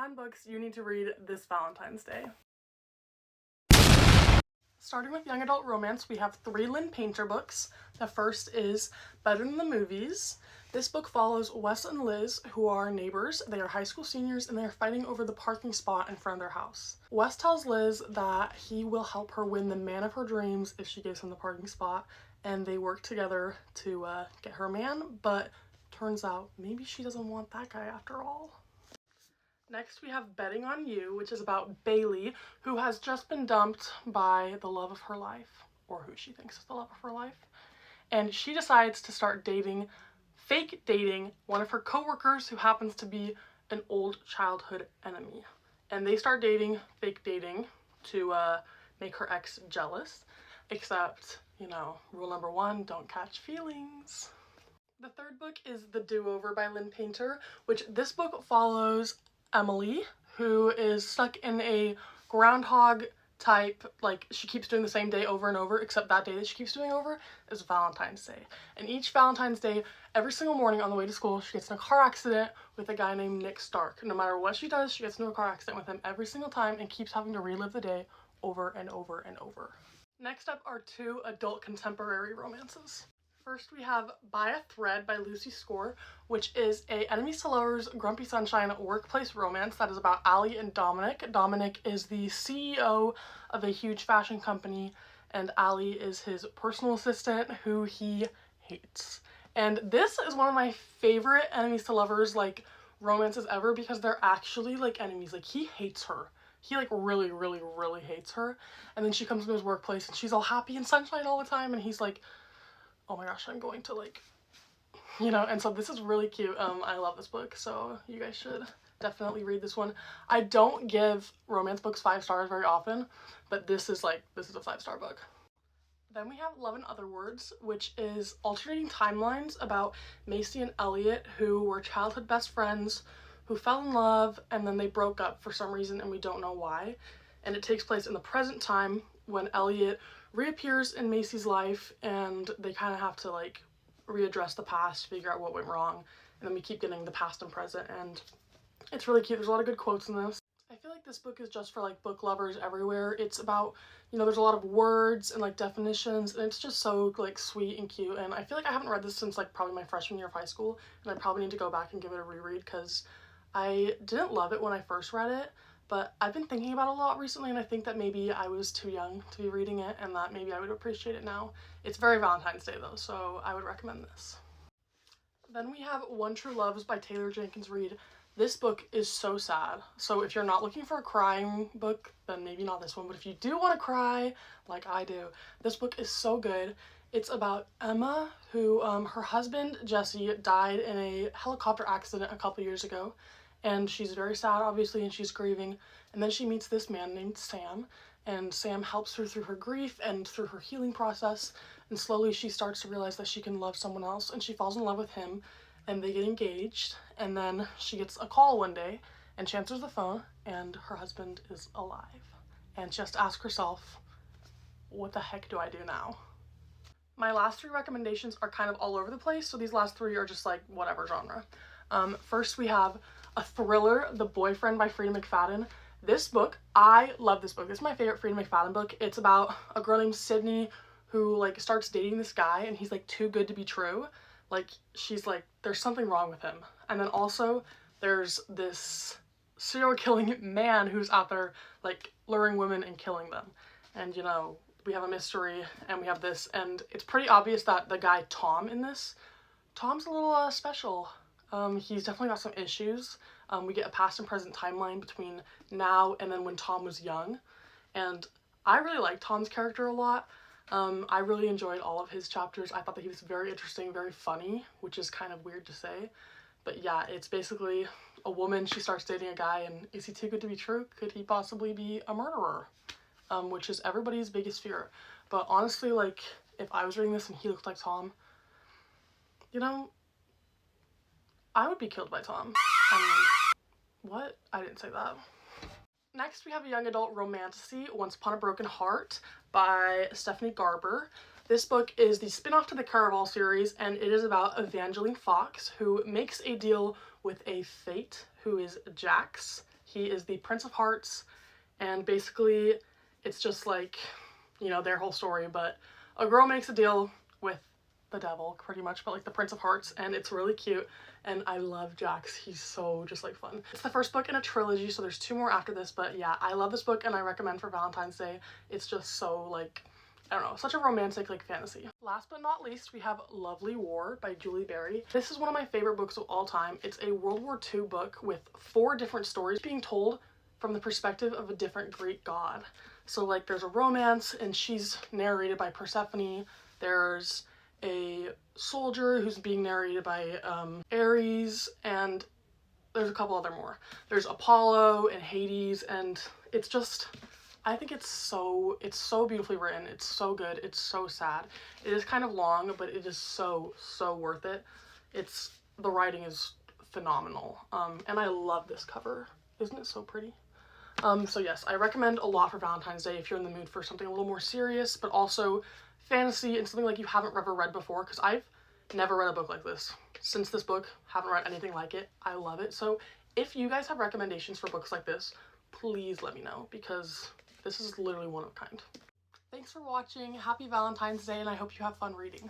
10 books you need to read this Valentine's Day. Starting with young adult romance, we have 3 Lynn Painter books. The first is Better Than the Movies. This book follows Wes and Liz, who are neighbors. They are high school seniors and they are fighting over the parking spot in front of their house. Wes tells Liz that he will help her win the man of her dreams if she gives him the parking spot, and they work together to get her man, but turns out maybe she doesn't want that guy after all. Next we have Betting on You, which is about Bailey, who has just been dumped by the love of her life, or who she thinks is the love of her life, and she decides to start fake dating one of her coworkers who happens to be an old childhood enemy. And they start fake dating to make her ex jealous, except, you know, rule number 1, don't catch feelings. The third book is The Do-Over by Lynn Painter, which this book follows Emily, who is stuck in a groundhog type, like she keeps doing the same day over and over, except that day that she keeps doing over is Valentine's Day. And each Valentine's Day, every single morning on the way to school, she gets in a car accident with a guy named Nick Stark. No matter what she does, she gets into a car accident with him every single time and keeps having to relive the day over and over and over. Next up are 2 adult contemporary romances. First we have By a Thread by Lucy Score, which is a enemies to lovers, grumpy sunshine workplace romance that is about Allie and Dominic. Dominic is the CEO of a huge fashion company, and Allie is his personal assistant who he hates. And this is one of my favorite enemies to lovers like romances ever, because they're actually like enemies. Like, he hates her. He like really, really, really hates her. And then she comes to his workplace and she's all happy and sunshine all the time, and he's like, oh my gosh, I'm going to like, you know. And so this is really cute. I love this book, so you guys should definitely read this one. I don't give romance books 5 stars very often, but this is a 5-star book. Then we have Love in Other Words, which is alternating timelines about Macy and Elliot, who were childhood best friends, who fell in love, and then they broke up for some reason and we don't know why. And it takes place in the present time when Elliot reappears in Macy's life, and they kind of have to like readdress the past, figure out what went wrong, and then we keep getting the past and present, and it's really cute. There's a lot of good quotes in this. I feel like this book is just for like book lovers everywhere. It's about, you know, there's a lot of words and like definitions, and it's just so like sweet and cute, and I feel like I haven't read this since like probably my freshman year of high school, and I probably need to go back and give it a reread because I didn't love it when I first read it. But I've been thinking about it a lot recently, and I think that maybe I was too young to be reading it and that maybe I would appreciate it now. It's very Valentine's Day though, so I would recommend this. Then we have One True Loves by Taylor Jenkins Reid. This book is so sad. So if you're not looking for a crying book, then maybe not this one. But if you do want to cry, like I do, this book is so good. It's about Emma, who, her husband, Jesse, died in a helicopter accident a couple years ago. And she's very sad, obviously, and she's grieving. And then she meets this man named Sam, and Sam helps her through her grief and through her healing process. And slowly she starts to realize that she can love someone else, and she falls in love with him, and they get engaged. And then she gets a call one day, and she answers the phone, and her husband is alive. And she has to ask herself, what the heck do I do now? My last 3 recommendations are kind of all over the place, so these last 3 are just like whatever genre. First we have a thriller, The Boyfriend by Freida McFadden. This book, I love this book. This is my favorite Freida McFadden book. It's about a girl named Sydney who like starts dating this guy, and he's like too good to be true. Like, she's like, there's something wrong with him. And then also there's this serial killing man who's out there like luring women and killing them. And you know, we have a mystery and we have this, and it's pretty obvious that the guy Tom in this, Tom's a little special. He's definitely got some issues. We get a past and present timeline between now and then when Tom was young, and I really like Tom's character a lot. I really enjoyed all of his chapters. I thought that he was very interesting, very funny, which is kind of weird to say, but yeah, it's basically a woman, she starts dating a guy, and is he too good to be true? Could he possibly be a murderer? Which is everybody's biggest fear. But honestly, like, if I was reading this and he looked like Tom, you know, I would be killed by Tom. I mean, what? I didn't say that. Next, we have a young adult romantasy, Once Upon a Broken Heart by Stephanie Garber. This book is the spin-off to the Caraval series, and it is about Evangeline Fox, who makes a deal with a fate, who is Jax. He is the Prince of Hearts, and basically it's just like, you know, their whole story, but a girl makes a deal with the devil, pretty much, but like the Prince of Hearts, and it's really cute, and I love Jax. He's so just like fun. It's the first book in a trilogy, so there's 2 more after this, but yeah, I love this book and I recommend for Valentine's Day. It's just so like, I don't know, such a romantic like fantasy. Last but not least, we have Lovely War by Julie Berry. This is one of my favorite books of all time. It's a World War II book with 4 different stories being told from the perspective of a different Greek god. So like there's a romance and she's narrated by Persephone. There's a soldier who's being narrated by Ares, and there's a couple other more. There's Apollo and Hades, and it's just, I think it's so beautifully written. It's so good. It's so sad. It is kind of long, but it is so worth it. The writing is phenomenal. And I love this cover. Isn't it so pretty? So yes, I recommend a lot for Valentine's Day if you're in the mood for something a little more serious, but also fantasy and something like you haven't ever read before, because I've never read a book like this. Since this book, haven't read anything like it. I love it. So if you guys have recommendations for books like this, please let me know, because this is literally one of a kind. Thanks for watching. Happy Valentine's Day, and I hope you have fun reading.